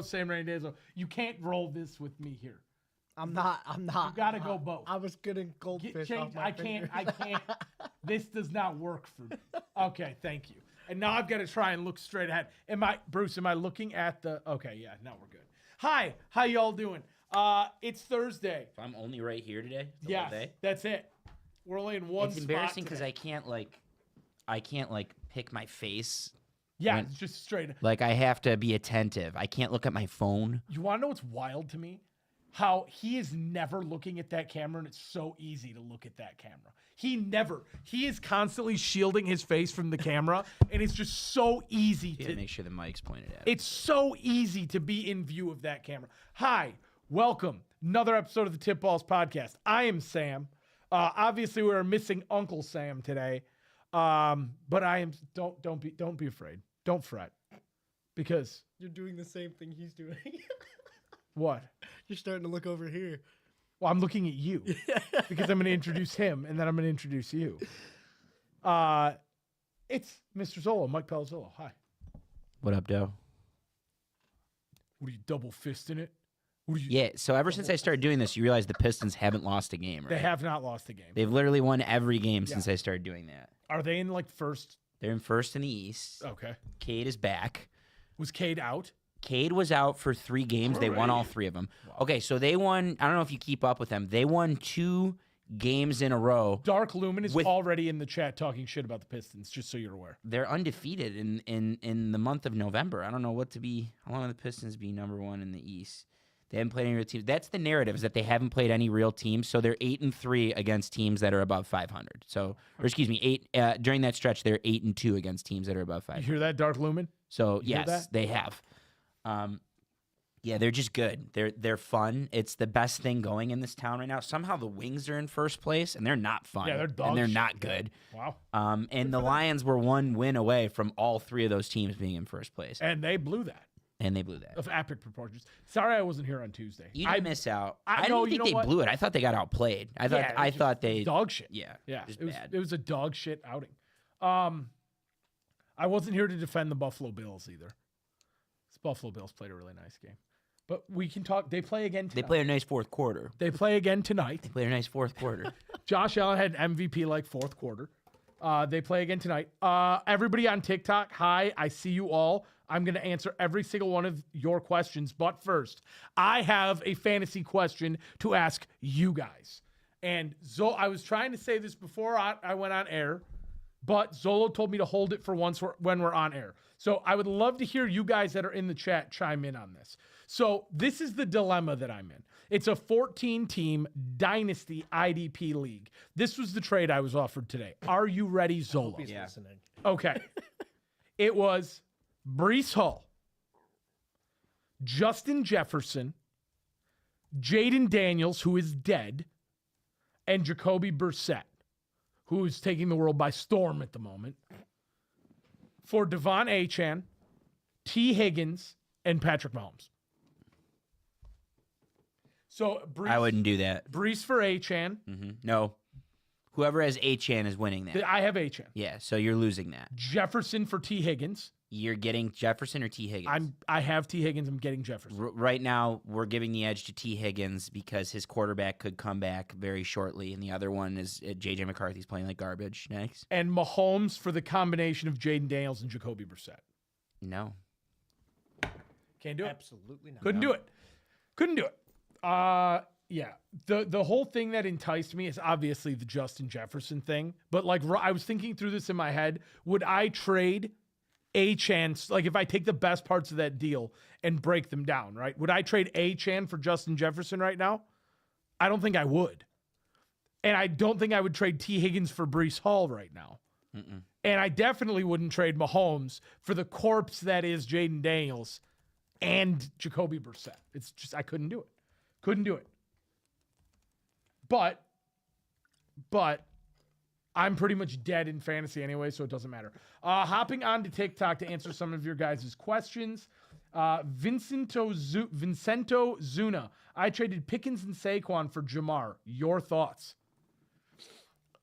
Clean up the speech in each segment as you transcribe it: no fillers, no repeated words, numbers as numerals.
Same rainy days. You can't roll this with me here. I'm not. You gotta go both. I was getting goldfish off my I can't. fingers. This does not work for me. Okay, thank you. And now I've got to try and look straight ahead. Bruce, am I looking at the? Okay, yeah, now we're good. Hi, how y'all doing? It's Thursday. So I'm only right here today. Yes, that's it. We're only in one. It's embarrassing because I can't pick my face. Yeah, it's just straight. Like I have to be attentive. I can't look at my phone. You want to know what's wild to me? How he is never looking at that camera, and it's so easy to look at that camera. He is constantly shielding his face from the camera, and it's just so easy to make sure the mic's pointed at. It's so easy to be in view of that camera. Hi, welcome. Another episode of the Tip Balls podcast. I am Sam. Obviously, we are missing Uncle Sam today. But I am don't be afraid. Don't fret. Because You're doing the same thing he's doing. what? You're starting to look over here. Well, I'm looking at you because I'm going to introduce him and then I'm going to introduce you. It's Mr. Zolo, Mike Palazzolo. Hi. What up, Doe? What are you double fisting it? Yeah, so ever since I started doing this, you realize the Pistons haven't lost a game, right? They have not lost a game. They've literally won every game since I started doing that. Are they in first? They're in first in the East. Okay. Cade is back. Was Cade out? Cade was out for 3 games. They won all 3 of them. Wow. Okay, so they won. I don't know if you keep up with them. They won 2 games in a row. Dark Lumen is already in the chat talking shit about the Pistons, just so you're aware. They're undefeated in the month of November. I don't know what to be. I want the Pistons to be number 1 in the East. They haven't played any real teams. That's the narrative, is that they haven't played any real teams. So they're 8-3 against teams that are above 500. So, or excuse me, during that stretch, they're 8-2 against teams that are above 500. You hear that, Dark Lumen? So yes, they have. Yeah, they're just good. They're fun. It's the best thing going in this town right now. Somehow the Wings are in first place, and they're not fun. Yeah, they're dog and they're shit. not good. Wow. And the Lions were 1 win away from all 3 of those teams being in first place. And they blew that. Of epic proportions. Sorry I wasn't here on Tuesday. You didn't miss out. I know, didn't think they blew it. I thought they got outplayed. I thought they dog shit. Yeah, it was bad. It was a dog shit outing. I wasn't here to defend the Buffalo Bills either. The Buffalo Bills played a really nice game. But we can talk. They play again tonight. They play a nice fourth quarter. They play again tonight. They play a nice fourth quarter. Josh Allen had an MVP fourth quarter. They play again tonight. Everybody on TikTok, hi, I see you all. I'm going to answer every single one of your questions. But first, I have a fantasy question to ask you guys. And I was trying to say this before I went on air, but Zolo told me to hold it for when we're on air. So I would love to hear you guys that are in the chat chime in on this. So this is the dilemma that I'm in. It's a 14-team Dynasty IDP league. This was the trade I was offered today. Are you ready, Zolo? Yeah. Listening. Okay. It was Breece Hall, Justin Jefferson, Jaden Daniels, who is dead, and Jacoby Brissett, who is taking the world by storm at the moment, for Devon Achane, T. Higgins, and Patrick Mahomes. So I wouldn't do that. Breece for Achane. Mm-hmm. No. Whoever has Achane is winning that. I have Achane. Yeah, so you're losing that. Jefferson for T. Higgins. You're getting Jefferson or T. Higgins? I have T. Higgins. I'm getting Jefferson. Right now, we're giving the edge to T. Higgins because his quarterback could come back very shortly, and the other one is J.J. McCarthy's playing like garbage next. And Mahomes for the combination of Jaden Daniels and Jacoby Brissett. No. Can't do it. Absolutely not. Couldn't do it. Yeah. The whole thing that enticed me is obviously the Justin Jefferson thing. But I was thinking through this in my head. Would I trade Achane, if I take the best parts of that deal and break them down, right? Would I trade Achane for Justin Jefferson right now? I don't think I would. And I don't think I would trade T. Higgins for Breece Hall right now. Mm-mm. And I definitely wouldn't trade Mahomes for the corpse that is Jaden Daniels and Jacoby Brissett. It's just, I couldn't do it. Couldn't do it. But I'm pretty much dead in fantasy anyway, so it doesn't matter. Hopping on to TikTok to answer some of your guys' questions. Vincento Zuna. I traded Pickens and Saquon for Jamar. Your thoughts?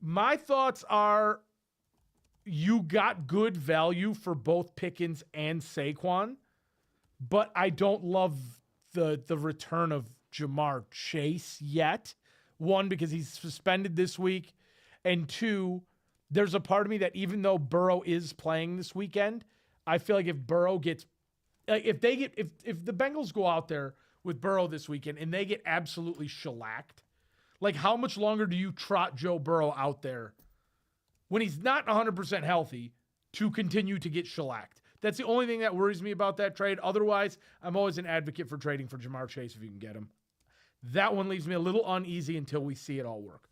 My thoughts are you got good value for both Pickens and Saquon, but I don't love the return of Jamar Chase yet. One, because he's suspended this week, and two, there's a part of me that even though Burrow is playing this weekend, I feel like if Burrow gets, like if the Bengals go out there with Burrow this weekend and they get absolutely shellacked, like how much longer do you trot Joe Burrow out there when he's not 100% healthy to continue to get shellacked? That's the only thing that worries me about that trade. Otherwise, I'm always an advocate for trading for Jamar Chase if you can get him. That one leaves me a little uneasy until we see it all work.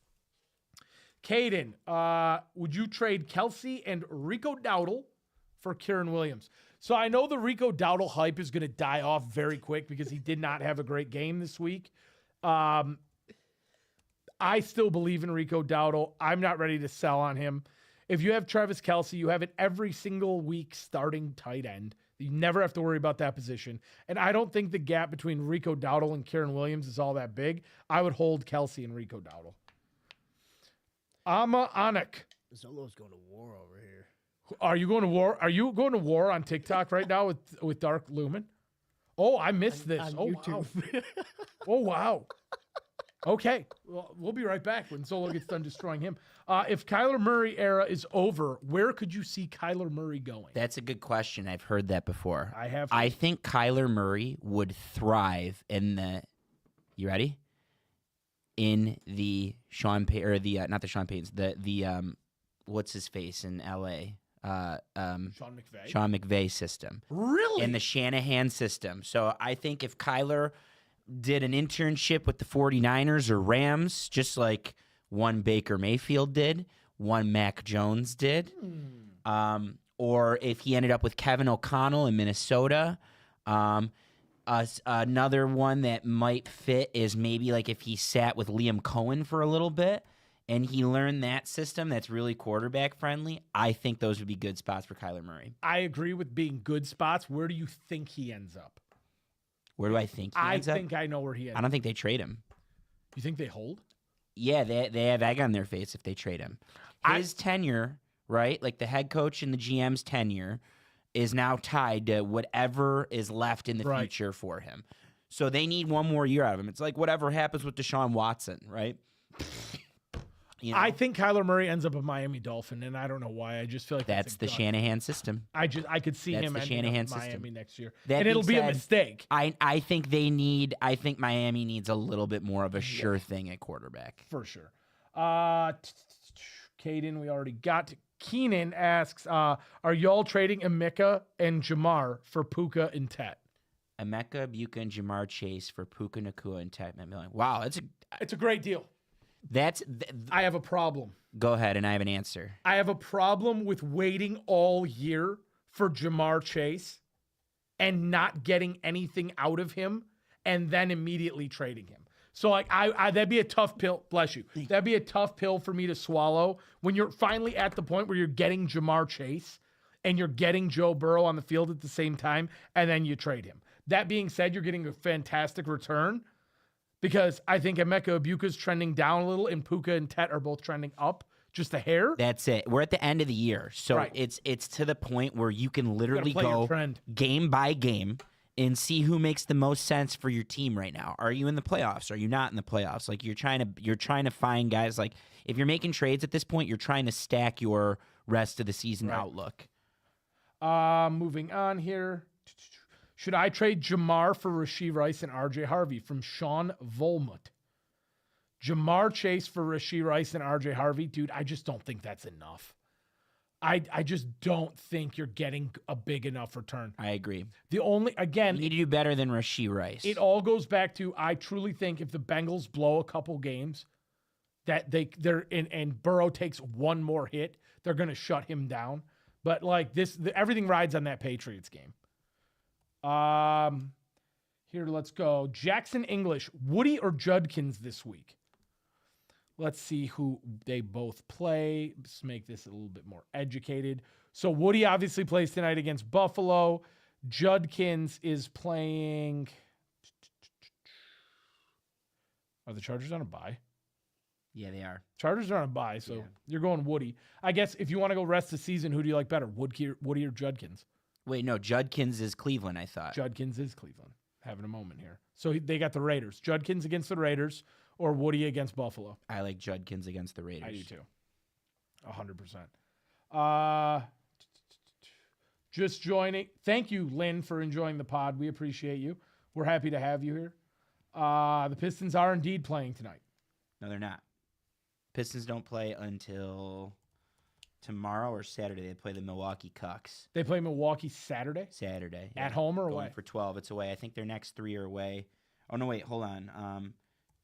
Caden, would you trade Kelsey and Rico Dowdle for Kieran Williams? So I know the Rico Dowdle hype is going to die off very quick because he did not have a great game this week. I still believe in Rico Dowdle. I'm not ready to sell on him. If you have Travis Kelsey, you have it every single week starting tight end. You never have to worry about that position. And I don't think the gap between Rico Dowdle and Kieran Williams is all that big. I would hold Kelsey and Rico Dowdle. Ama Anik. Zolo's going to war over here. Are you going to war? Are you going to war on TikTok right now with Dark Lumen? Oh, I missed this. On Oh, YouTube. wow. Oh, wow. Okay. Well, we'll be right back when Zolo gets done destroying him. If Kyler Murray era is over, where could you see Kyler Murray going? That's a good question. I've heard that before. I have. I think Kyler Murray would thrive in the. You ready? In the Sean Payton or the not the Sean Paytons, the what's his face in L.A. Sean McVay. Sean McVay system. Really? In the Shanahan system. So I think if Kyler did an internship with the 49ers or Rams, just like one Baker Mayfield did, one Mac Jones did, or if he ended up with Kevin O'Connell in Minnesota, another one that might fit is maybe like if he sat with Liam Cohen for a little bit and he learned that system that's really quarterback friendly. I think those would be good spots for Kyler Murray. I agree with being good spots. Where do you think he ends up? Where do I think he ends up? I think I know where he ends up. I don't think they trade him. You think they hold? Yeah, they have egg on their face if they trade him. His tenure, right, like the head coach and the GM's tenure, is now tied to whatever is left in the future for him. So they need one more year out of him. It's like whatever happens with Deshaun Watson, right? You know? I think Kyler Murray ends up a Miami Dolphin, and I don't know why. I just feel like that's the Shanahan system. I could see him ending up in Miami next year, and it'll be a mistake. I think Miami needs a little bit more of a sure thing at quarterback for sure. Caden, we already got. Keenan asks, "Are y'all trading Emeka and Jamar for Puka and Tet?" Emeka, Buka, and Jamar Chase for Puka Nacua and Tet McMillan. Wow, it's a great deal. I have a problem. Go ahead, and I have an answer. I have a problem with waiting all year for Jamar Chase and not getting anything out of him and then immediately trading him. So like that'd be a tough pill. Bless you. That'd be a tough pill for me to swallow when you're finally at the point where you're getting Jamar Chase and you're getting Joe Burrow on the field at the same time, and then you trade him. That being said, you're getting a fantastic return because I think Emeka Ibuka's trending down a little and Puka and Tet are both trending up just a hair. That's it. We're at the end of the year. So it's to the point where you can literally go game by game and see who makes the most sense for your team right now. Are you in the playoffs? Are you not in the playoffs? Like you're trying to find guys, like if you're making trades at this point, you're trying to stack your rest of the season outlook. Moving on here. Should I trade Jamar for Rashee Rice and RJ Harvey? From Sean Volmut. Jamar Chase for Rashee Rice and RJ Harvey? Dude, I just don't think that's enough. I just don't think you're getting a big enough return. I agree. You need to do better than Rashee Rice. It all goes back to, I truly think if the Bengals blow a couple games, that they're and Burrow takes one more hit, they're going to shut him down. But like everything rides on that Patriots game. Here, let's go. Jackson English, Woody or Judkins this week? Let's see who they both play. Let's make this a little bit more educated. So Woody obviously plays tonight against Buffalo. Judkins is playing. Are the Chargers on a bye? Yeah, they are. Chargers are on a bye, so you're going Woody. I guess if you want to go rest the season, who do you like better, Woody or Judkins? Wait, no, Judkins is Cleveland, I thought. Judkins is Cleveland. Having a moment here. So they got the Raiders. Judkins against the Raiders or Woody against Buffalo. I like Judkins against the Raiders. I do too. 100%. Just joining. Thank you, Lynn, for enjoying the pod. We appreciate you. We're happy to have you here. The Pistons are indeed playing tonight. No, they're not. Pistons don't play until tomorrow or Saturday. They play the Milwaukee Cucks. They play Milwaukee Saturday? Saturday. At home or Going away? for 12. It's away. I think their next 3 are away. Oh, no, wait. Hold on.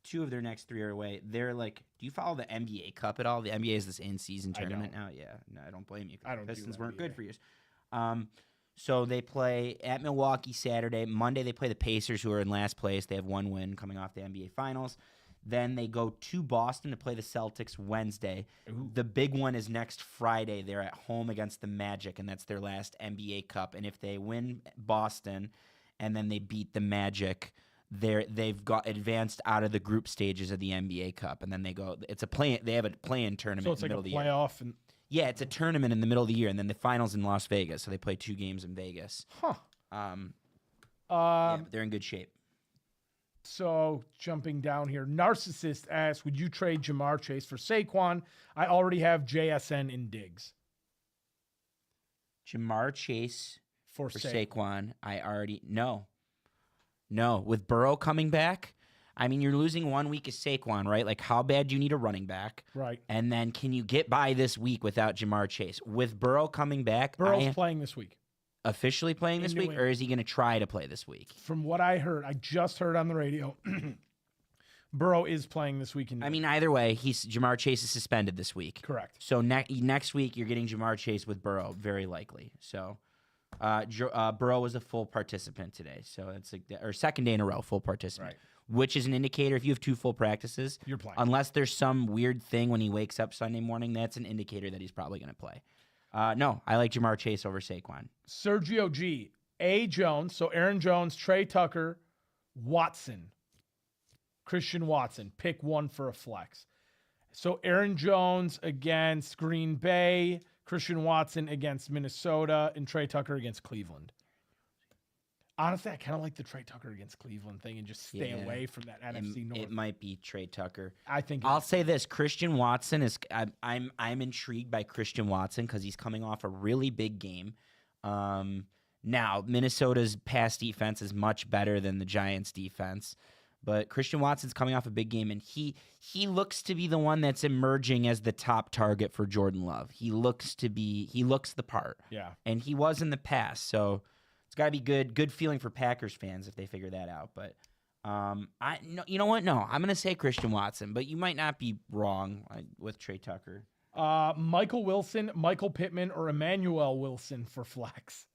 2 of their next 3 are away. They're like, do you follow the NBA Cup at all? The NBA is this in-season tournament now. Yeah. No, I don't blame you. I don't. Pistons weren't good for years. So they play at Milwaukee Saturday. Monday they play the Pacers, who are in last place. They have 1 win coming off the NBA Finals. Then they go to Boston to play the Celtics Wednesday. Ooh. The big one is next Friday. They're at home against the Magic, and that's their last NBA Cup. And if they win Boston and then they beat the Magic, they've got advanced out of the group stages of the NBA Cup. And then they go. It's a play. They have a play-in tournament. So it's in the like middle a of the year. playoff. And Yeah, it's a tournament in the middle of the year, and then the finals in Las Vegas. So they play 2 games in Vegas. Huh. Yeah, but they're in good shape. So jumping down here, Narcissist asks, would you trade Jamar Chase for Saquon? I already have JSN in Diggs. Jamar Chase For for Saquon. Saquon. I already no. With Burrow coming back, I mean, you're losing 1 week of Saquon, right? Like, how bad do you need a running back? Right. And then can you get by this week without Jamar Chase? With Burrow coming back, Burrow's playing this week. officially playing this In New week, or England. is he going to try to play this week? From what I heard, I just heard on the radio, Burrow is playing this week. I mean, either way, Jamar Chase is suspended this week. Correct. So next week, you're getting Jamar Chase with Burrow, very likely. So Burrow was a full participant today. So it's or second day in a row, full participant. Right. Which is an indicator if you have 2 full practices, You're playing. unless there's some weird thing when he wakes up Sunday morning, that's an indicator that he's probably going to play. No, I like Jamar Chase over Saquon. Sergio G. A. Jones. So Aaron Jones, Trey Tucker, Watson. Christian Watson. Pick one for a flex. So Aaron Jones against Green Bay, Christian Watson against Minnesota, and Trey Tucker against Cleveland. Honestly, I kind of like the Trey Tucker against Cleveland thing and just stay away from that NFC North. It might be Trey Tucker. I think I'll say this: Christian Watson is. I'm intrigued by Christian Watson because he's coming off a really big game. Now Minnesota's pass defense is much better than the Giants' defense, but Christian Watson's coming off a big game, and he looks to be the one that's emerging as the top target for Jordan Love. He looks the part. Yeah. And he was in the past, so it's got to be good feeling for Packers fans if they figure that out. But you know what? No, I'm gonna say Christian Watson, but you might not be wrong with Trey Tucker. Michael Wilson, Michael Pittman, or Emmanuel Wilson for flex.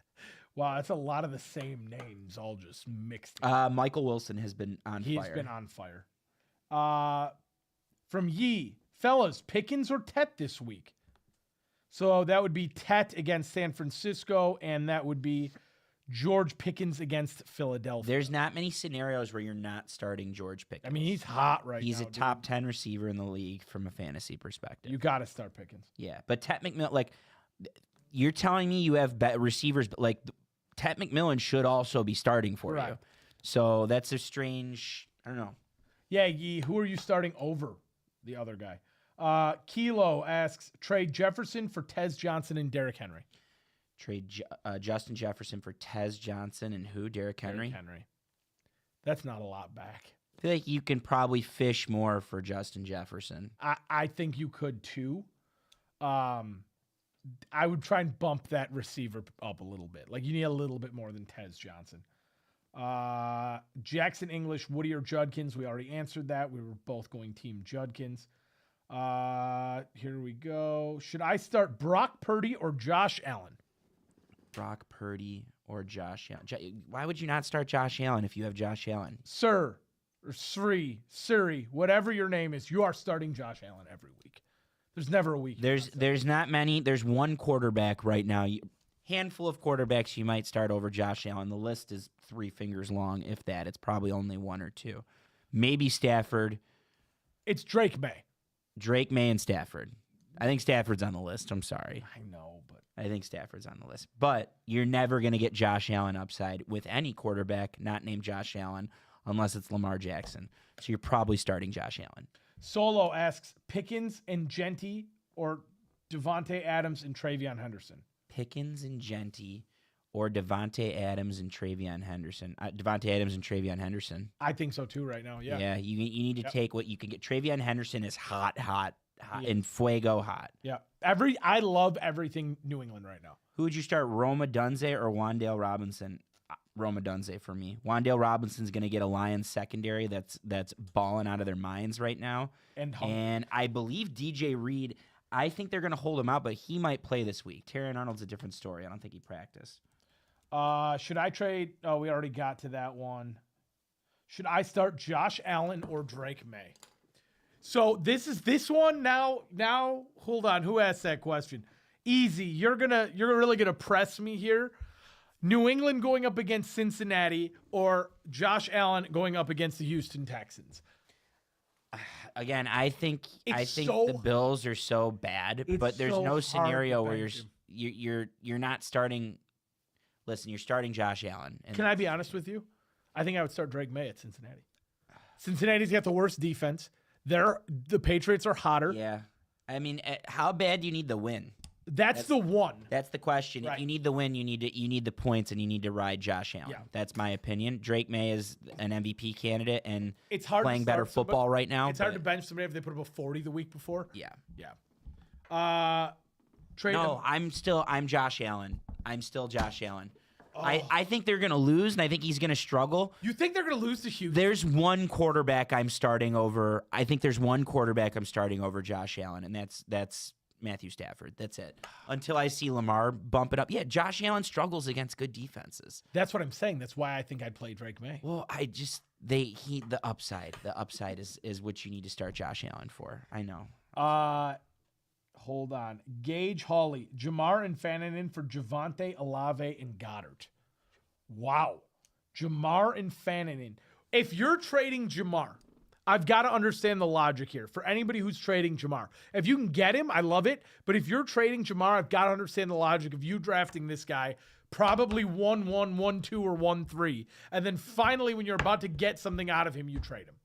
Wow, that's a lot of the same names, all just mixed. Michael Wilson has been on fire. He's been on fire. From Yee, fellas, Pickens or Tet this week? So that would be Tet against San Francisco, and that would be George Pickens against Philadelphia. There's not many scenarios where you're not starting George Pickens. I mean, he's hot right now. He's a dude. top 10 receiver in the league from a fantasy perspective. You got to start Pickens. Yeah, but Tet McMillan, like, you're telling me you have receivers, but like Tet McMillan should also be starting for Right. you. So that's a strange. I don't know. Yeah, Yee, who are you starting over the other guy? Kilo asks, trade Jefferson for Tez Johnson and Derrick Henry. Trade Justin Jefferson for Tez Johnson and who? Derrick Henry? Derrick Henry. That's not a lot back. I feel like you can probably fish more for Justin Jefferson. I think you could too. I would try and bump that receiver up a little bit. Like you need a little bit more than Tez Johnson. Jackson English, Woody or Judkins. We already answered that. We were both going team Judkins. Here we go. Should I start Brock Purdy or Josh Allen? Brock Purdy or Josh Allen. Why would you not start Josh Allen if you have Josh Allen? Sir, or Siri, whatever your name is, you are starting Josh Allen every week. There's never a week. There's not many. There's one quarterback right now. Handful of quarterbacks you might start over Josh Allen. The list is 3 fingers long, if that. It's probably only 1 or 2. Maybe Stafford. It's Drake May. Drake May and Stafford. I think Stafford's on the list. I'm sorry. I know, but I think Stafford's on the list. But you're never going to get Josh Allen upside with any quarterback not named Josh Allen unless it's Lamar Jackson. So you're probably starting Josh Allen. Solo asks Pickens and Genty or Devontae Adams and Travion Henderson. Pickens and Genty or Devontae Adams and Travion Henderson. Devontae Adams and Travion Henderson. I think so too right now. Yeah. Yeah, you need to take what you can get. Travion Henderson is hot, Yeah. and fuego hot. Yeah. I love everything New England right now. Who would you start, Roma Dunze or Wan'Dale Robinson? Roma Dunze for me. Wan'Dale Robinson's going to get a Lions secondary that's balling out of their minds right now. And I believe DJ Reed, I think they're going to hold him out, but he might play this week. Terran Arnold's a different story. I don't think he practiced. Should I trade? Oh, we already got to that one. Should I start Josh Allen or Drake May? So this one now. Hold on. Who asked that question? Easy. You're really gonna press me here. New England going up against Cincinnati or Josh Allen going up against the Houston Texans? Again, I think so- the Bills are so bad, It's but there's so no hard scenario to where bench you're not starting. Listen, you're starting Josh Allen. And Can I be honest with you? I think I would start Drake May at Cincinnati. Cincinnati's got the worst defense. The Patriots are hotter. Yeah, I mean, how bad do you need the win? That's the one. That's the question. Right. If you need the win, you need the points, and you need to ride Josh Allen. Yeah. That's my opinion. Drake May is an MVP candidate and It's hard to playing better start somebody- football right now. It's hard to but bench somebody if they put up a 40 the week before. yeah. Yeah. Trade No, I'm Josh Allen. I'm still Josh Allen. Oh. I think they're going to lose, and I think he's going to struggle. You think they're going to lose to Houston? There's one quarterback I'm starting over. I think there's one quarterback I'm starting over Josh Allen, and that's Matthew Stafford. That's it. Until I see Lamar bump it up. Yeah, Josh Allen struggles against good defenses. That's what I'm saying. That's why I think I'd play Drake May. Well, the upside is what you need to start Josh Allen for. I know. Hold on. Gage Hawley, Jamar and Fannin for Javonte, Olave, and Goddard. Wow. Jamar and Fannin. If you're trading Jamar, I've got to understand the logic here. For anybody who's trading Jamar, if you can get him, I love it. But if you're trading Jamar, I've got to understand the logic of you drafting this guy probably 1-1, 1-2, or 1-3. And then finally, when you're about to get something out of him, you trade him.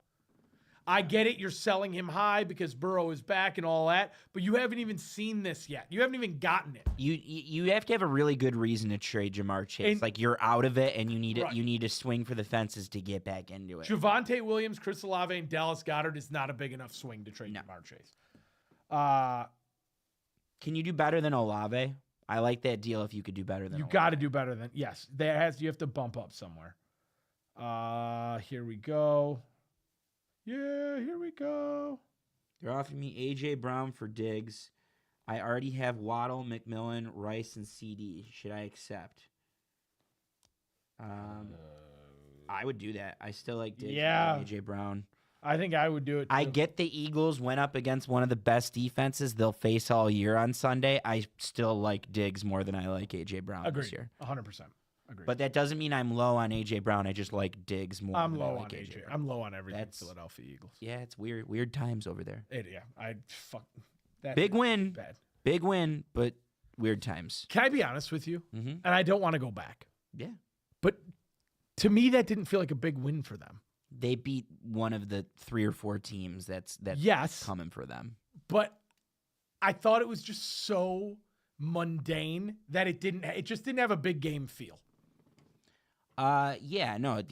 I get it. You're selling him high because Burrow is back and all that, but you haven't even seen this yet. You haven't even gotten it. You have to have a really good reason to trade Jamar Chase. And- like you're out of it, and you need Right. you need to swing for the fences to get back into it. Javonte Williams, Chris Olave, and Dallas Goddard is not a big enough swing to trade No. Jamar Chase. Can you do better than Olave? I like that deal. If you could do better than You Olave. got to do better than yes. You have to bump up somewhere. Here we go. Yeah, here we go. They're offering me A.J. Brown for Diggs. I already have Waddle, McMillan, Rice, and CD. Should I accept? I would do that. I still like Diggs. Yeah. A.J. Brown. I think I would do it. Too. I get the Eagles went up against one of the best defenses they'll face all year on Sunday. I still like Diggs more than I like A.J. Brown Agreed. this year. 100%. Agreed. But that doesn't mean I'm low on A.J. Brown. I just like Diggs more I'm than I low like on A.J. AJ. Brown. I'm low on everything. That's- Philadelphia Eagles. Yeah, it's weird. Weird times over there. I fuck that. Big win. Bad. Big win, but weird times. Can I be honest with you? Mm-hmm. And I don't want to go back, Yeah. but to me, that didn't feel like a big win for them. They beat one of the 3 or 4 teams that's Yes, coming for them. but I thought it was just so mundane that it just didn't have a big game feel. Yeah, no.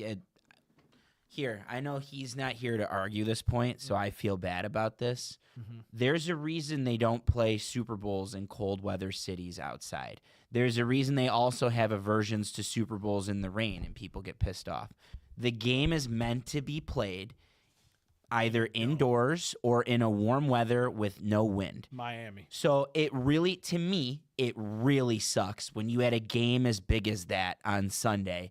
Here, I know he's not here to argue this point, so I feel bad about this. Mm-hmm. There's a reason they don't play Super Bowls in cold weather cities outside. There's a reason they also have aversions to Super Bowls in the rain, and people get pissed off. The game is meant to be played either indoors or in a warm weather with no wind. Miami. So to me, it really sucks when you had a game as big as that on Sunday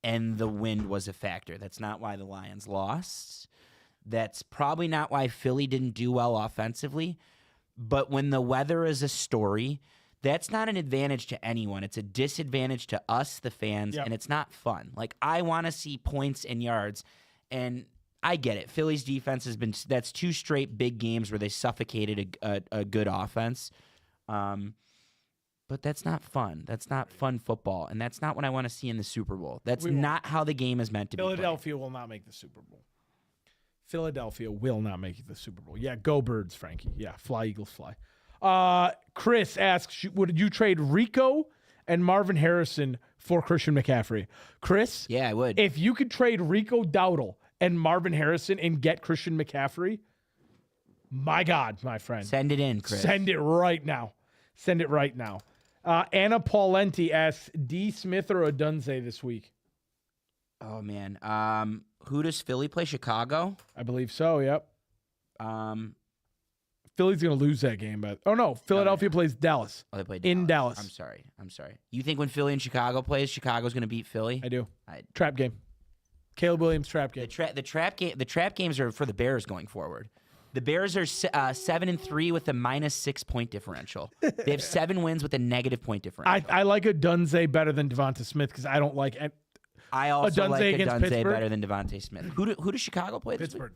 and the wind was a factor. That's not why the Lions lost. That's probably not why Philly didn't do well offensively. But when the weather is a story, that's not an advantage to anyone. It's a disadvantage to us, the fans, Yep. and it's not fun. Like, I want to see points and yards, and I get it. Philly's defense that's 2 straight big games where they suffocated a good offense. But that's not fun. That's not fun football, and that's not what I want to see in the Super Bowl. That's We won't. not how the game is meant to be played. Philadelphia will not make the Super Bowl. Philadelphia will not make the Super Bowl. Yeah, go Birds, Frankie. Yeah, fly, Eagles, fly. Chris asks, would you trade Rico and Marvin Harrison for Christian McCaffrey? Chris? Yeah, I would. If you could trade Rico Dowdle and Marvin Harrison and get Christian McCaffrey, my God, my friend. Send it in, Chris. Send it right now. Send it right now. Anna Paulenti asks, D. Smith or Odunze this week? Oh, man. Who does Philly play? Chicago? I believe so, yep. Philly's going to lose that game. But no, Philadelphia plays Dallas. Oh, they play in Dallas. I'm sorry. You think when Philly and Chicago plays, Chicago's going to beat Philly? I do. Trap game. Caleb Williams trap game. The trap games are for the Bears going forward. The Bears are 7-3 with a -6 point differential. They have 7 wins with a negative point differential. I like Odunze better than Devonta Smith because I don't like. I also Odunze like against Odunze Pittsburgh? better than Devontae Smith. Who does Chicago play this week? Pittsburgh.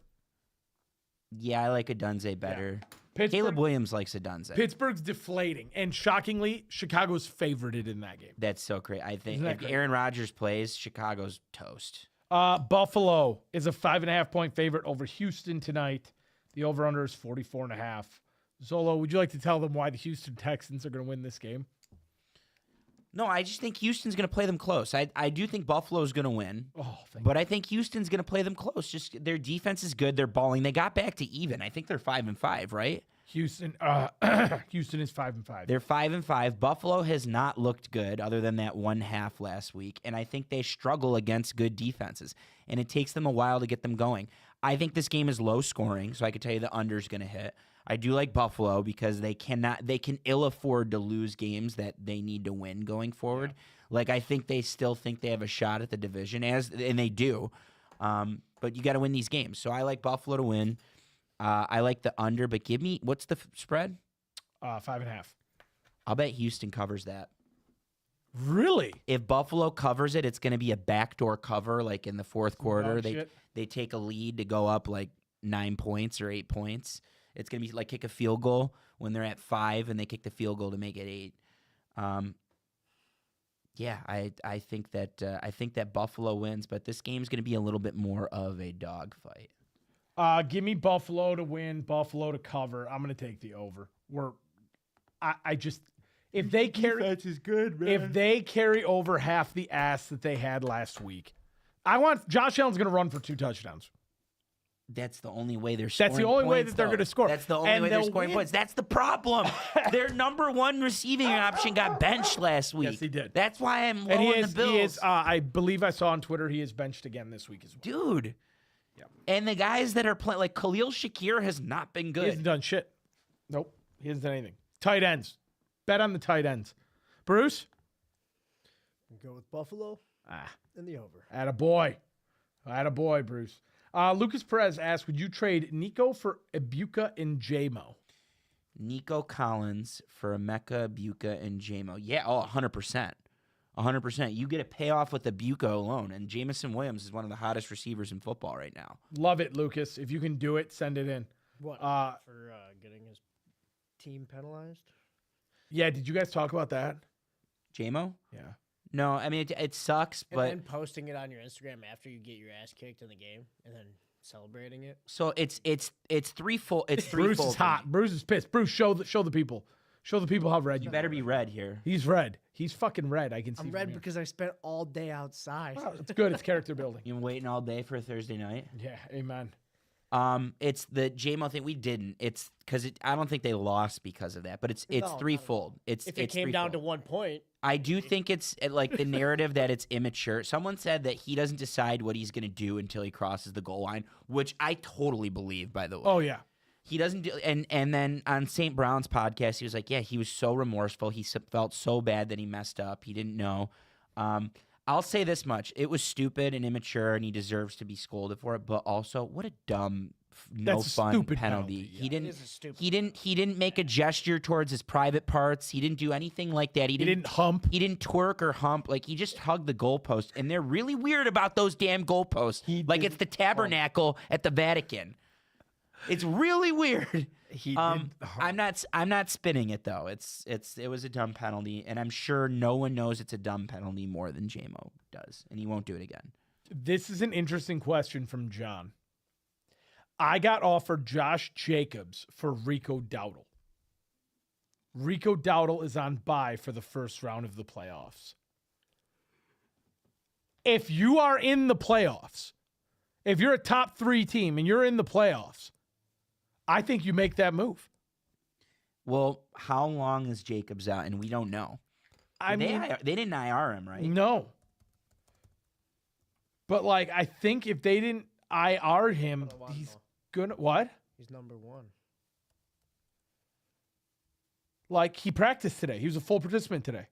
Yeah, I like Odunze better. Pittsburgh. Caleb Williams likes Odunze. Pittsburgh's deflating, and shockingly, Chicago's favorited in that game. That's so great. I think Isn't that if great? Aaron Rodgers plays, Chicago's toast. Buffalo is a 5.5 point favorite over Houston tonight. The over/under is 44.5. Zolo, would you like to tell them why the Houston Texans are going to win this game? No, I just think Houston's going to play them close. I do think Buffalo's going to win, Oh, thank but I think Houston's going to play them close. Just their defense is good. They're balling. They got back to even. I think they're 5-5, right? Houston. Houston is 5-5. They're 5-5. Buffalo has not looked good other than that one half last week, and I think they struggle against good defenses, and it takes them a while to get them going. I think this game is low scoring, so I could tell you the under's going to hit. I do like Buffalo because they can ill afford to lose games that they need to win going forward. Yeah. Like I think they still think they have a shot at the division, and they do. But you got to win these games. So I like Buffalo to win. I like the under, but give me what's the spread? 5.5. I'll bet Houston covers that. Really? If Buffalo covers it, it's going to be a backdoor cover, like in the fourth quarter. shit. They take a lead to go up like 9 points or 8 points. It's going to be like kick a field goal when they're at 5 and they kick the field goal to make it 8. Yeah, I think that Buffalo wins, but this game's going to be a little bit more of a dogfight. Give me Buffalo to win, Buffalo to cover. I'm going to take the over. If they carry Defense is good, man. if they carry over half the ass that they had last week, I want Josh Allen's going to run for 2 touchdowns. That's the only way they're scoring That's the only way points, that they're though. going to score. That's the only And way they're they'll scoring win. points. That's the problem. Their number 1 receiving option got benched last week. Yes, he did. That's why I'm low And on the Bills. he is. I believe I saw on Twitter he is benched again this week as well. Dude. Yep. And the guys that are playing, like Khalil Shakir has not been He good. hasn't done shit. Nope. He hasn't done anything. Tight ends. Bet on the tight ends. Bruce? Go with Buffalo and the over. Attaboy, Bruce. Lucas Perez asks, would you trade Nico for Ibuka and J-Mo? Nico Collins for Emeka, Ibuka, and J-Mo. Yeah, 100%. 100%. You get a payoff with Ibuka alone, and Jamison Williams is one of the hottest receivers in football right now. Love it, Lucas. If you can do it, send it in. What? For getting his team penalized? Yeah, did you guys talk about that? J-Mo? Yeah. No, I mean, it sucks, And but... then posting it on your Instagram after you get your ass kicked in the game, and then celebrating it. So it's threefold. It's Bruce threefold. is hot. Bruce is pissed. Bruce, show the people. Show the people how red You you better are. be red here. He's red. He's fucking red. I can see. I'm from red here. because I spent all day outside. Oh, it's good. It's character building. You've been waiting all day for a Thursday night. Yeah. Amen. It's the J-Mo thing. We didn't. It's because I don't think they lost because of that, but it's No, not threefold. It's if it it's came down to threefold. 1 point, I do think it's like the narrative that it's immature. Someone said that he doesn't decide what he's going to do until he crosses the goal line, which I totally believe, by the way. Oh yeah. He doesn't do, and then on St. Brown's podcast, he was like, yeah, he was so remorseful. He felt so bad that he messed up. He didn't know. I'll say this much. It was stupid and immature, and he deserves to be scolded for it, but also, what a dumb, no That's a fun stupid penalty. penalty, yeah. is a stupid. He didn't make a gesture towards his private parts. He didn't do anything like that. He didn't hump. He didn't twerk or hump. Like, he just hugged the goalpost. And they're really weird about those damn goalposts. He Like, didn't it's the tabernacle at the Vatican. It's really weird. He I'm not spinning it though. It was a dumb penalty, and I'm sure no one knows it's a dumb penalty more than JMO does, and he won't do it again. This is an interesting question from John. I got offered Josh Jacobs for Rico Dowdle. Rico Dowdle is on bye for the first round of the playoffs. If you are in the playoffs, if you're a top 3 team and you're in the playoffs, I think you make that move. Well, how long is Jacobs out? And we don't know. They didn't IR him, right? No. But, like, I think if they didn't IR him, he's gonna... What? He's number 1. Like, he practiced today. He was a full participant today.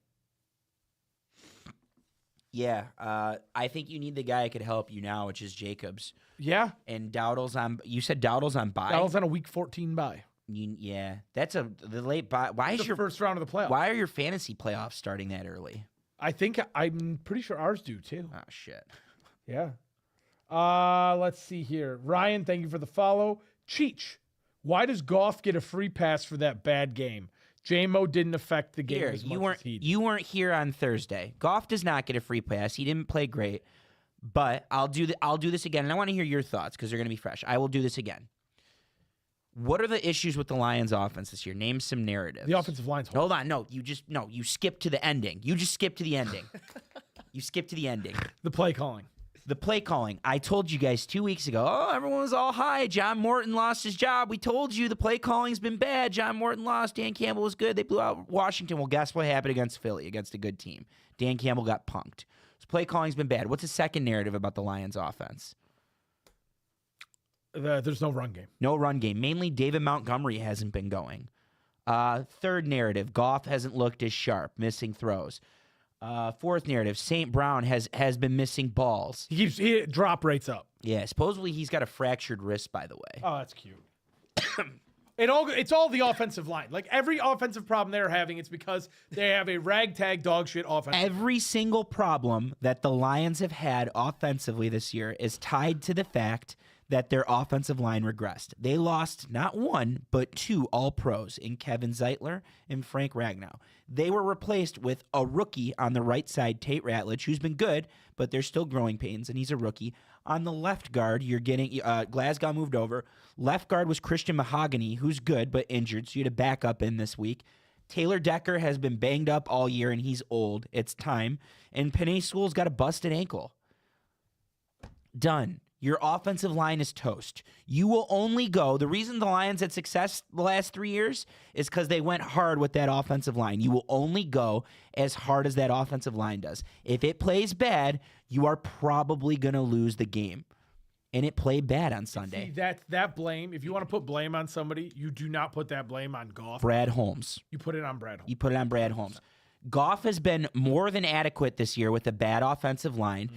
Yeah. I think you need the guy that could help you now, which is Jacobs. Yeah. And Dowdle's on... You said Dowdle's on bye? Dowdle's on a week 14 bye. Yeah. That's the late bye. Why is It's your the first round of the playoffs. Why are your fantasy playoffs starting that early? I'm pretty sure ours do, too. Oh, shit. Yeah. Let's see here. Ryan, thank you for the follow. Cheech, why does Goff get a free pass for that bad game? JMO didn't affect the game as much as he did. You weren't here on Thursday. Goff does not get a free pass. He didn't play great. But I'll do this again, and I want to hear your thoughts because they're going to be fresh. I will do this again. What are the issues with the Lions' offense this year? Name some narratives. The offensive line's Hold on. No, you skip to the ending. You just skip to the ending. You skip to the ending. The play calling. The play calling. I told you guys 2 weeks ago, everyone was all high. John Morton lost his job. We told you the play calling's been bad. John Morton lost. Dan Campbell was good. They blew out Washington. Well, guess what happened against Philly, against a good team? Dan Campbell got punked. So play calling's been bad. What's the second narrative about the Lions offense? There's no run game. No run game. Mainly David Montgomery hasn't been going. Third narrative, Goff hasn't looked as sharp, missing throws. Fourth narrative, St. Brown has been missing balls. He drop rates up. Yeah, supposedly he's got a fractured wrist, by the way. Oh, that's cute. It's all the offensive line. Like every offensive problem they're having, it's because they have a ragtag dog shit offense. Every single problem that the Lions have had offensively this year is tied to the fact that their offensive line regressed. They lost not one, but 2 All-Pros in Kevin Zeitler and Frank Ragnow. They were replaced with a rookie on the right side, Tate Ratledge, who's been good, but there's still growing pains, and he's a rookie. On the left guard, you're getting Glasgow moved over. Left guard was Christian Mahogany, who's good, but injured, so you had a backup in this week. Taylor Decker has been banged up all year, and he's old. It's time. And Penei Sewell's got a busted ankle. Done. Your offensive line is toast. You will only go. The reason the Lions had success the last 3 years is because they went hard with that offensive line. You will only go as hard as that offensive line does. If it plays bad, you are probably going to lose the game. And it played bad on Sunday. See, that blame, if you want to put blame on somebody, you do not put that blame on Goff. Brad Holmes. You put it on Brad Holmes. You put it on Brad Holmes. Goff has been more than adequate this year with a bad offensive line.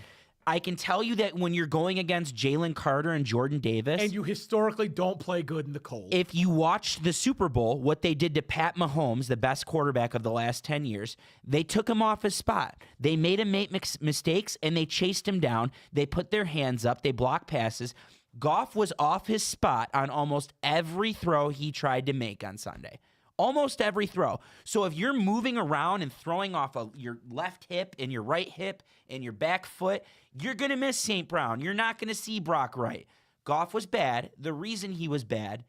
I can tell you that when you're going against Jalen Carter and Jordan Davis, and you historically don't play good in the cold. If you watched the Super Bowl, what they did to Pat Mahomes, the best quarterback of the last 10 years, they took him off his spot. They made him make mistakes, and they chased him down. They put their hands up. They blocked passes. Goff was off his spot on almost every throw he tried to make on Sunday. Almost every throw. So if you're moving around and throwing off your left hip and your right hip and your back foot, you're going to miss St. Brown. You're not going to see Brock Wright. Goff was bad. The reason he was bad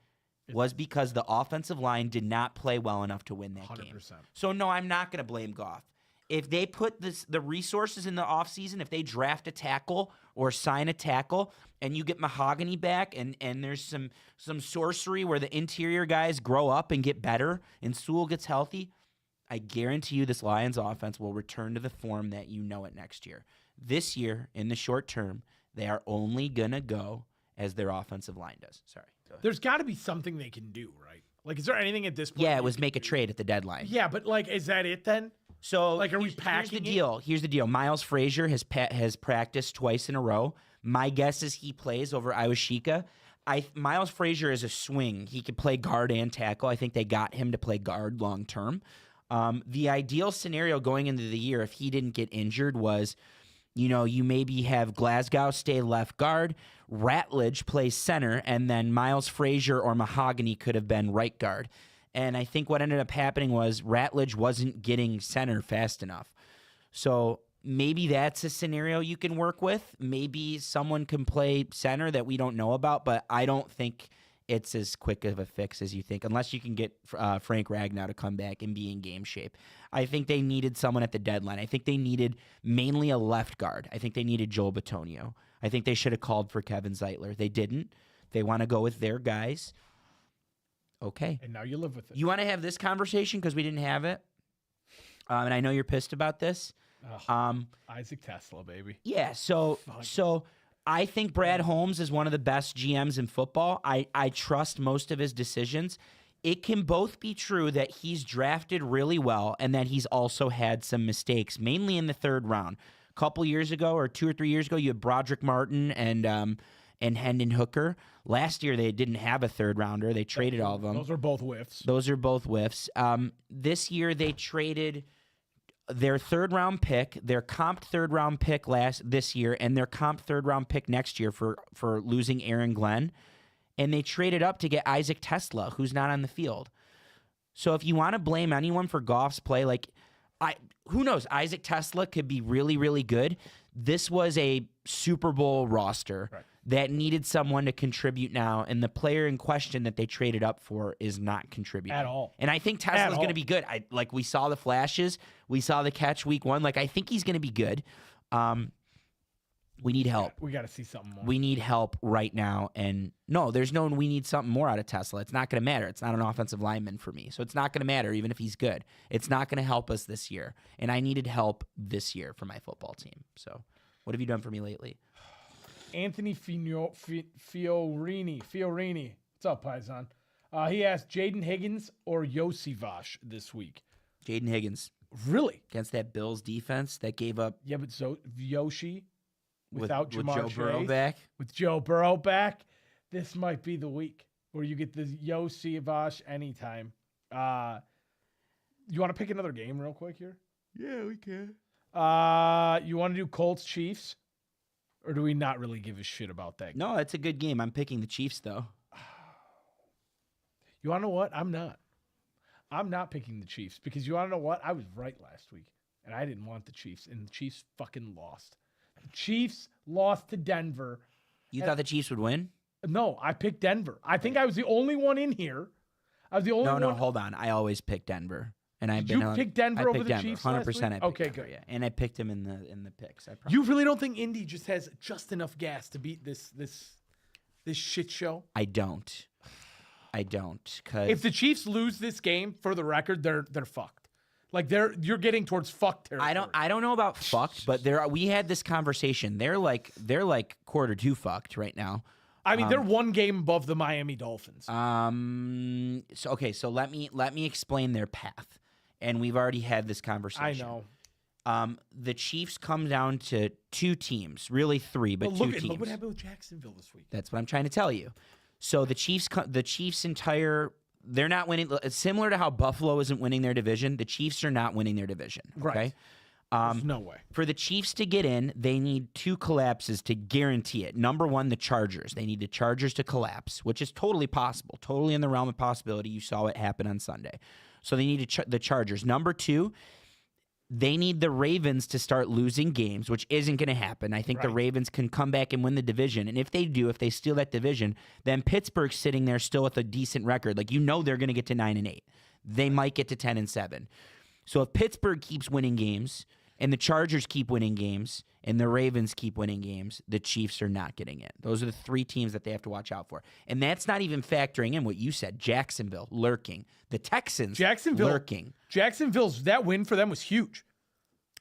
was because the offensive line did not play well enough to win that 100%. game. So, no, I'm not going to blame Goff. If they put the resources in the offseason, if they draft a tackle or sign a tackle and you get Mahogany back and there's some sorcery where the interior guys grow up and get better and Sewell gets healthy, I guarantee you this Lions offense will return to the form that you know it next year. This year, in the short term, they are only going to go as their offensive line does. Sorry. Go ahead. There's got to be something they can do, right? Like, is there anything at this point? Yeah, it was make a trade at the deadline. Yeah, but, like, is that it then? So, like, are we here's packing the deal? Here's the deal. Miles Frazier has practiced twice in a row. My guess is he plays over Iwashika. Miles Frazier is a swing. He could play guard and tackle. I think they got him to play guard long term. The ideal scenario going into the year, if he didn't get injured, was You maybe have Glasgow stay left guard, Ratledge plays center, and then Miles Frazier or Mahogany could have been right guard. And I think what ended up happening was Ratledge wasn't getting center fast enough. So maybe that's a scenario you can work with. Maybe someone can play center that we don't know about, but I don't think it's as quick of a fix as you think, unless you can get Frank Ragnow to come back and be in game shape. I think they needed someone at the deadline. I think they needed mainly a left guard. I think they needed Joel Bitonio. I think they should have called for Kevin Zeitler. They didn't. They want to go with their guys. Okay. And now you live with it. You want to have this conversation because we didn't have it? And I know you're pissed about this. Isaac Tesla, baby. Yeah, so I think Brad Holmes is one of the best GMs in football. I trust most of his decisions. It can both be true that he's drafted really well and that he's also had some mistakes, mainly in the third round. A couple years ago or 2 or 3 years ago, you had Broderick Martin and Hendon Hooker. Last year, they didn't have a third rounder. They traded all of them. Those are both whiffs. This year, they traded their third round pick, their comped third round pick this year, and their comped third round pick next year for losing Aaron Glenn. And they traded up to get Isaac Tesla, who's not on the field. So if you want to blame anyone for Goff's play, who knows? Isaac Tesla could be really, really good. This was a Super Bowl roster that needed someone to contribute now, and the player in question that they traded up for is not contributing at all. And I think Tesla's going to be good. We saw the flashes, we saw the catch week 1. I think he's going to be good. We need help. We got to see something more. We need help right now. And no, there's no we need something more out of Tesla. It's not going to matter. It's not an offensive lineman for me. So it's not going to matter even if he's good. It's not going to help us this year. And I needed help this year for my football team. So what have you done for me lately? Anthony Fiorini. What's up, Paisan? He asked Jaden Higgins or Yossi this week. Jaden Higgins. Really? Against that Bills defense that gave up. Yeah, but Yoshi without Jamar Joe Burrow Chase, back. With Joe Burrow back, this might be the week where you get the Yossi anytime. You want to pick another game real quick here? Yeah, we can. You want to do Colts Chiefs? Or do we not really give a shit about that game? No, it's a good game. I'm picking the Chiefs, though. You want to know what? I'm not. I'm not picking the Chiefs because you want to know what? I was right last week, and I didn't want the Chiefs, and the Chiefs fucking lost. The Chiefs lost to Denver. You thought the Chiefs would win? No, I picked Denver. I think I was the only one in here. I was the only one. No, hold on. I always pick Denver. And I've Did you pick Denver over the Chiefs 100%. last week? I picked Okay, Denver, good. yeah. And I picked him in the picks. You really don't think Indy just has just enough gas to beat this shit show? I don't. Cause If the Chiefs lose this game, for the record, they're fucked. You're getting towards fucked territory. I don't know about fucked, but we had this conversation. They're like quarter two fucked right now. I mean, they're one game above the Miami Dolphins. So let me explain their path. And we've already had this conversation. I know. The Chiefs come down to 2 teams, really 3, but 2 teams. Look what happened with Jacksonville this week. That's what I'm trying to tell you. So the Chiefs they're not winning. It's similar to how Buffalo isn't winning their division. The Chiefs are not winning their division. Okay? Right. There's no way. For the Chiefs to get in, they need 2 collapses to guarantee it. Number 1, the Chargers. They need the Chargers to collapse, which is totally possible, totally in the realm of possibility. You saw it happen on Sunday. So they need the Chargers. Number 2, they need the Ravens to start losing games, which isn't going to happen. I think the Ravens can come back and win the division. And if they do, if they steal that division, then Pittsburgh's sitting there still with a decent record. They're going to get to 9-8. They might get to 10-7. So if Pittsburgh keeps winning games and the Chargers keep winning games and the Ravens keep winning games, the Chiefs are not getting it. Those are the 3 teams that they have to watch out for. And that's not even factoring in what you said. Jacksonville, lurking. The Texans, lurking. Jacksonville's, that win for them was huge.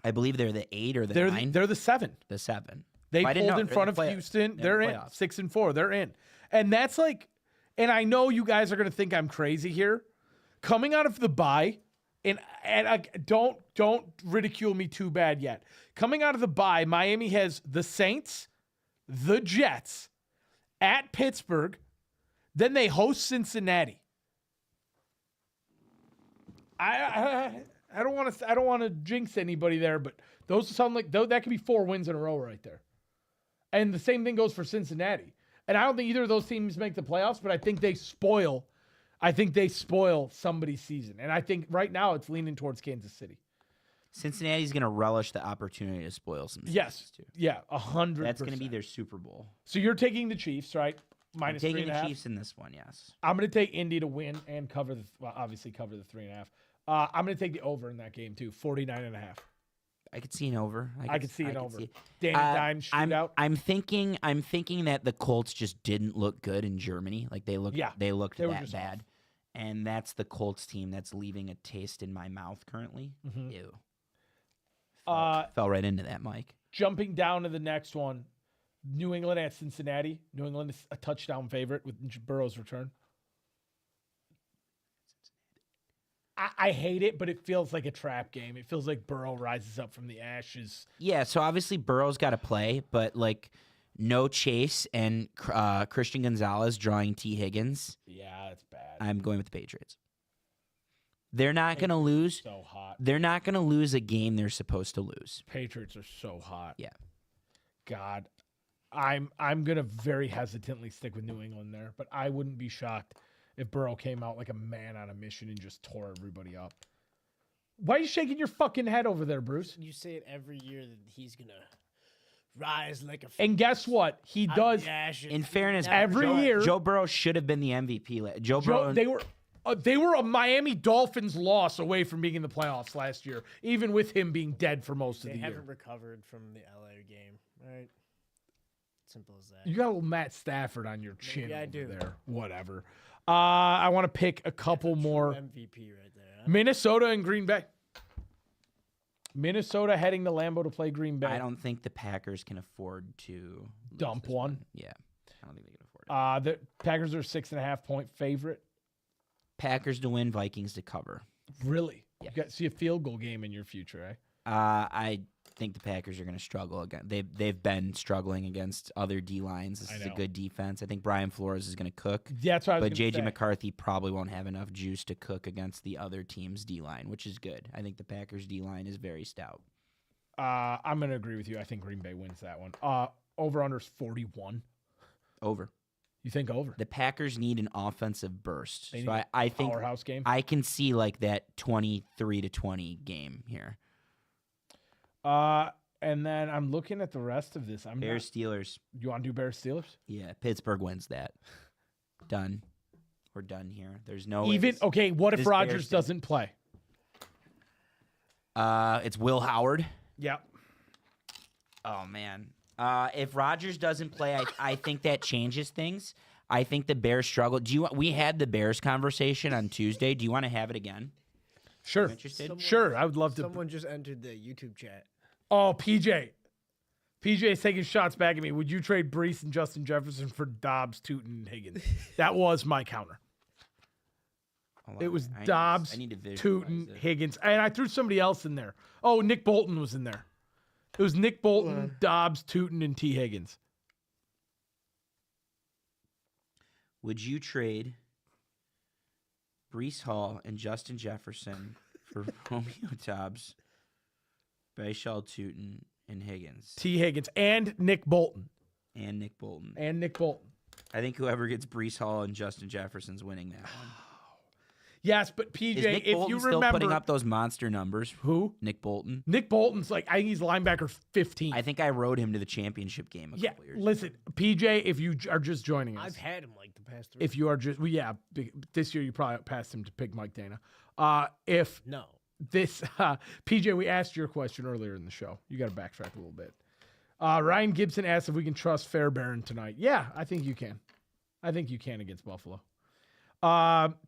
I believe they're the 8 or the 9. They're the 7. The 7. They pulled in front of Houston. They're in. 6-4. They're in. And that's and I know you guys are going to think I'm crazy here. Coming out of the bye, and don't ridicule me too bad yet. Coming out of the bye, Miami has the Saints, the Jets, at Pittsburgh, then they host Cincinnati. I don't want to jinx anybody there, but those sound like that could be 4 wins in a row right there. And the same thing goes for Cincinnati. And I don't think either of those teams make the playoffs, but I think they spoil somebody's season. And I think right now it's leaning towards Kansas City. Cincinnati's going to relish the opportunity to spoil some Yes. seasons, too. Yeah, 100%. That's going to be their Super Bowl. So you're taking the Chiefs, right? I'm Minus taking the 3.5. Chiefs in this one, yes. I'm going to take Indy to win and obviously cover the 3.5. I'm going to take the over in that game too, 49.5. I could see an over. I could see an over. it. Danny Dimes shootout. I'm thinking that the Colts just didn't look good in Germany. Like they looked they were that just bad. off. And that's the Colts team that's leaving a taste in my mouth currently. Mhm. Ew. Fell right into that, Mike. Jumping down to the next one, New England at Cincinnati. New England is a touchdown favorite with Burrow's return. I hate it, but it feels like a trap game. It feels like Burrow rises up from the ashes. Yeah, so obviously Burrow's got to play, but like no Chase and Christian Gonzalez drawing T. Higgins. Yeah, it's bad. I'm going with the Patriots. Thgoing to lose. So hot. They're not going to lose a game they're supposed to lose. Patriots are so hot. Yeah. God, I'm gonna very hesitantly stick with New England there, but I wouldn't be shocked if Burrow came out like a man on a mission and just tore everybody up. Why are you shaking your fucking head over there, Bruce? You say it every year that he's gonna rise like a. And guess what? He does. In fairness, Every year- Joe Burrow should have been the MVP. Joe Burrow. They were a Miami Dolphins loss away from being in the playoffs last year, even with him being dead for most of They the year. haven't recovered from the LA game, right? Simple as that. You got a little Matt Stafford on your chin Maybe I over do. there. Whatever. I want to pick a couple more. MVP right there. Huh? Minnesota and Green Bay. Minnesota heading to Lambeau to play Green Bay. I don't think the Packers can afford to lose Dump this one. Yeah, I don't think they can afford it. The Packers are 6.5 point favorite. Packers to win, Vikings to cover. Really? Yeah. You got see a field goal game in your future, eh? I think the Packers are going to struggle again. They've been struggling against other D lines. This I is a know. good defense. I think Brian Flores is going to cook. That's what I was But gonna JJ say. McCarthy probably won't have enough juice to cook against the other team's D line, which is good. I think the Packers D line is very stout. I'm going to agree with you. I think Green Bay wins that one. Over under's 41. Over. You think over? The Packers need an offensive burst. They So need I think Powerhouse game. I can see like that 23-20 game here. And then I'm looking at the rest of this. Bears Steelers. You want to do Bears Steelers? Yeah, Pittsburgh wins that. Done. We're done here. There's no Even ways. okay. What if This Rodgers Bears doesn't play? It's Will Howard. Yep. Oh man. If Rodgers doesn't play, I think that changes things. I think the Bears struggle. We had the Bears conversation on Tuesday. Do you want to have it again? Sure. You interested? Sure. I would love to. Someone just entered the YouTube chat. Oh, PJ. PJ is taking shots back at me. Would you trade Brees and Justin Jefferson for Dobbs, Tootin, and Higgins? That was my counter. Hold It on, was I Dobbs, need to visualize Tootin, it. Higgins, and I threw somebody else in there. Oh, Nick Bolton was in there. It was Nick Bolton, Dobbs, Tootin, and T. Higgins. Would you trade Brees Hall and Justin Jefferson for Romeo Dobbs, Baishal Tootin, and Higgins? T. Higgins and Nick Bolton. And Nick Bolton. And Nick Bolton. I think whoever gets Brees Hall and Justin Jefferson's winning that one. Yes, but PJ, Is Nick if Bolton you still remember putting up those monster numbers? who Nick Bolton. Nick Bolton's like, I think he's linebacker 15. I think I rode him to the championship game a Yeah, couple years ago. listen, PJ, if you are just joining us, I've had him like the past 3. if you are just, well, yeah, this year you probably passed him to pick Mike Dana. If No. this, PJ, we asked your question earlier in the show. You got to backtrack a little bit. Ryan Gibson asked if we can trust Fairbairn tonight. Yeah, I think you can. I think you can against Buffalo.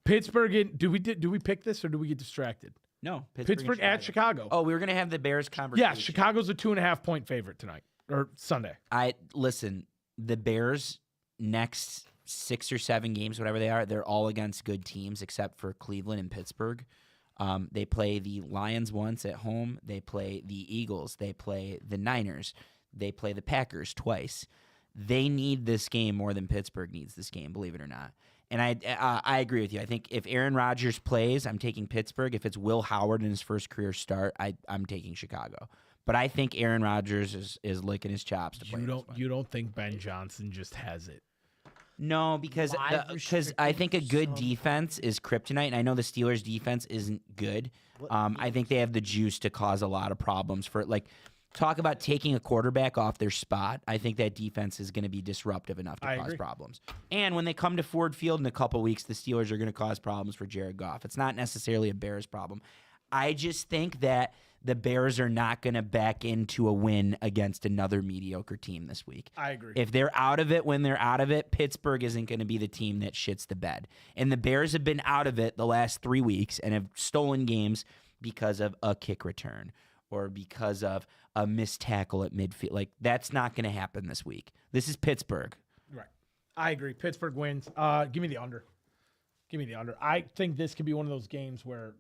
Pittsburgh. Do we pick this or do we get distracted? No, Pittsburgh and at Chicago. Oh, we were gonna have the Bears conversation. Yeah, Chicago's a 2.5 point favorite tonight or Sunday. Listen. The Bears next 6 or 7 games, whatever they are, they're all against good teams except for Cleveland and Pittsburgh. They play the Lions once at home. They play the Eagles. They play the Niners. They play the Packers twice. They need this game more than Pittsburgh needs this game, believe it or not. And I agree with you. I think if Aaron Rodgers plays, I'm taking Pittsburgh. If it's Will Howard in his first career start, I'm taking Chicago. But I think Aaron Rodgers is licking his chops to play. You don't think Ben Johnson just has it? No, because I think a good defense is kryptonite, and I know the Steelers' defense isn't good. I think they have the juice to cause a lot of problems for talk about taking a quarterback off their spot. I think that defense is going to be disruptive enough to cause problems. And when they come to Ford Field in a couple weeks, the Steelers are going to cause problems for Jared Goff. It's not necessarily a Bears problem. I just think that the Bears are not going to back into a win against another mediocre team this week. I agree. If they're out of it when they're out of it, Pittsburgh isn't going to be the team that shits the bed. And the Bears have been out of it the last 3 weeks and have stolen games because of a kick return or because of a missed tackle at midfield. That's not going to happen this week. This is Pittsburgh. Right. I agree. Pittsburgh wins. Give me the under. I think this could be one of those games where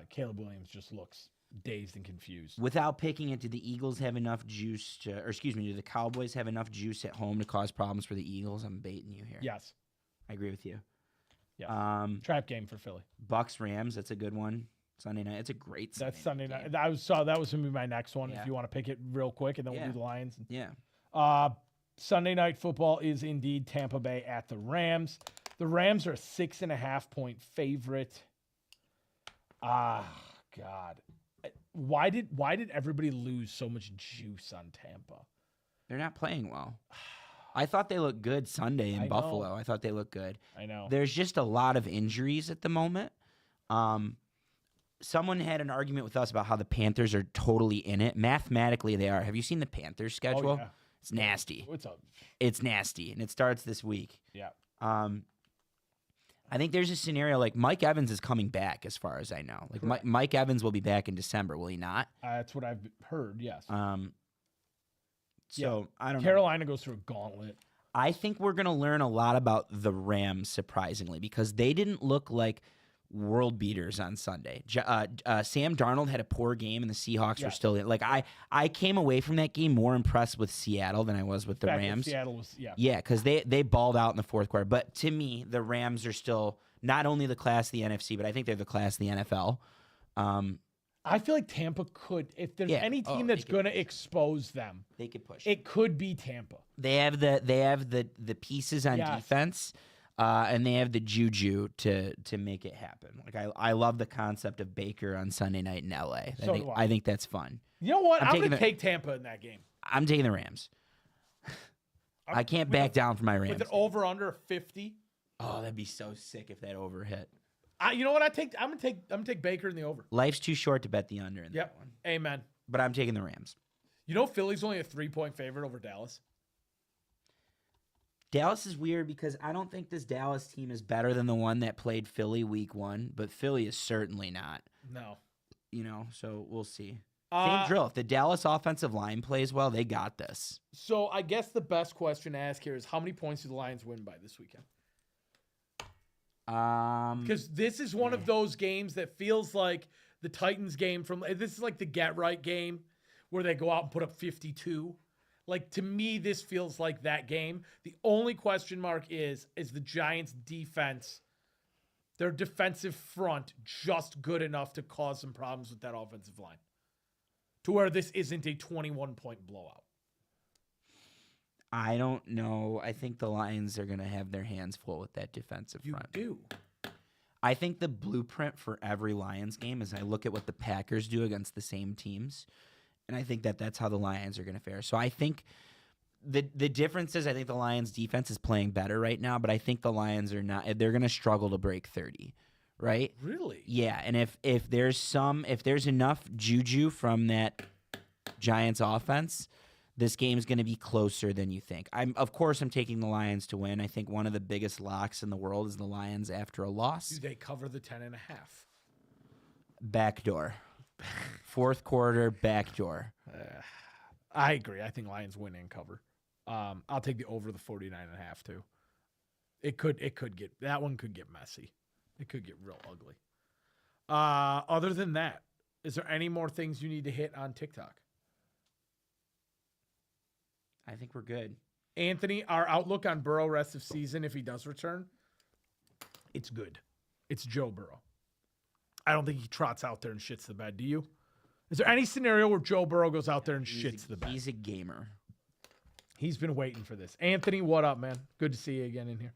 Caleb Williams just looks dazed and confused. Without picking it, do the Eagles have enough juice do the Cowboys have enough juice at home to cause problems for the Eagles? I'm baiting you here. Yes. I agree with you. Yeah. Trap game for Philly. Bucks Rams, that's a good one. Sunday night. It's a great That's Sunday night. game. That was going to be my next one if you want to pick it real quick, and then we'll do the Lions. Yeah. Sunday night football is indeed Tampa Bay at the Rams. The Rams are a 6.5-point favorite. God. Why did everybody lose so much juice on Tampa? They're not playing well. I thought they looked good Sunday in Buffalo. I thought they looked good. I know. There's just a lot of injuries at the moment. Someone had an argument with us about how the Panthers are totally in it. Mathematically, they are. Have you seen the Panthers schedule? Oh, yeah. It's nasty. What's up? It's nasty, and it starts this week. Yeah. I think there's a scenario like Mike Evans is coming back, as far as I know. Mike Evans will be back in December, will he not? That's what I've heard. Yes. I don't know. Carolina goes through a gauntlet. I think we're going to learn a lot about the Rams, surprisingly, because they didn't look like world beaters on Sunday. Sam Darnold had a poor game, and the Seahawks were still in. I came away from that game more impressed with Seattle than I was with the Rams. Seattle was, Yeah, because they balled out in the fourth quarter. But to me, the Rams are still not only the class of the NFC, but I think they're the class of the NFL. I feel like Tampa could, if there's any team that's going to expose them, they could push. It could be Tampa. They have the pieces on defense. And they have the juju to make it happen. I love the concept of Baker on Sunday night in LA. I think that's fun. You know what? I'm going to take Tampa in that game. I'm taking the Rams. I can't back down from my Rams. With an over/under of 50. Oh, that'd be so sick if that over hit. You know what? I'm gonna take Baker in the over. Life's too short to bet the under in that one. Amen. But I'm taking the Rams. You know, Philly's only a 3-point favorite over Dallas. Dallas is weird because I don't think this Dallas team is better than the one that played Philly week 1, but Philly is certainly not. No. So we'll see. Same drill. If the Dallas offensive line plays well, they got this. So I guess the best question to ask here is how many points do the Lions win by this weekend? Because this is one of those games that feels like the Titans game this is like the get right game where they go out and put up 52. To me, this feels like that game. The only question mark is the Giants' defense, their defensive front, just good enough to cause some problems with that offensive line to where this isn't a 21-point blowout? I don't know. I think the Lions are going to have their hands full with that defensive front. You do? I think the blueprint for every Lions game is I look at what the Packers do against the same teams. And I think that's how the Lions are going to fare. So I think the difference is I think the Lions defense is playing better right now, but I think the Lions are not. They're going to struggle to break 30, right? Really? Yeah. And if there's enough juju from that Giants offense, this game's going to be closer than you think. I'm taking the Lions to win. I think one of the biggest locks in the world is the Lions after a loss. Do they cover the 10.5? Backdoor. Fourth quarter, backdoor. I agree. I think Lions win and cover. I'll take the over the 49.5 too. That one could get messy. It could get real ugly. Other than that, is there any more things you need to hit on TikTok? I think we're good. Anthony, our outlook on Burrow rest of season if he does return? it's good. It's Joe Burrow. I don't think he trots out there and shits the bed. Do you? Is there any scenario where Joe Burrow goes out there and shits the bed? He's a gamer. He's been waiting for this. Anthony, what up, man? Good to see you again in here.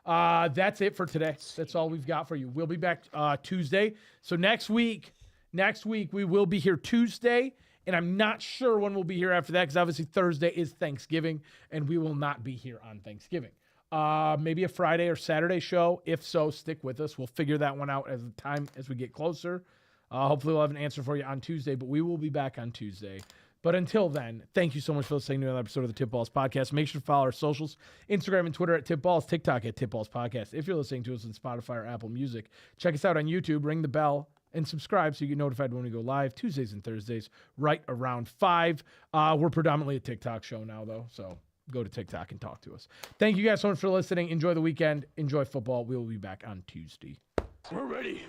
That's it for today. That's all we've got for you. We'll be back Tuesday. So next week we will be here Tuesday, and I'm not sure when we'll be here after that because obviously Thursday is Thanksgiving, and we will not be here on Thanksgiving. Maybe a Friday or Saturday show. If so, stick with us. We'll figure that one out as we get closer. Hopefully we'll have an answer for you on Tuesday, but we will be back on Tuesday. But until then, thank you so much for listening to another episode of the Tip Balls Podcast. Make sure to follow our socials, Instagram and Twitter at Tip Balls, TikTok at Tip Balls Podcast. If you're listening to us on Spotify or Apple Music, check us out on YouTube, ring the bell, and subscribe so you get notified when we go live Tuesdays and Thursdays right around 5. We're predominantly a TikTok show now, though, so go to TikTok and talk to us. Thank you guys so much for listening. Enjoy the weekend. Enjoy football. We will be back on Tuesday. We're ready.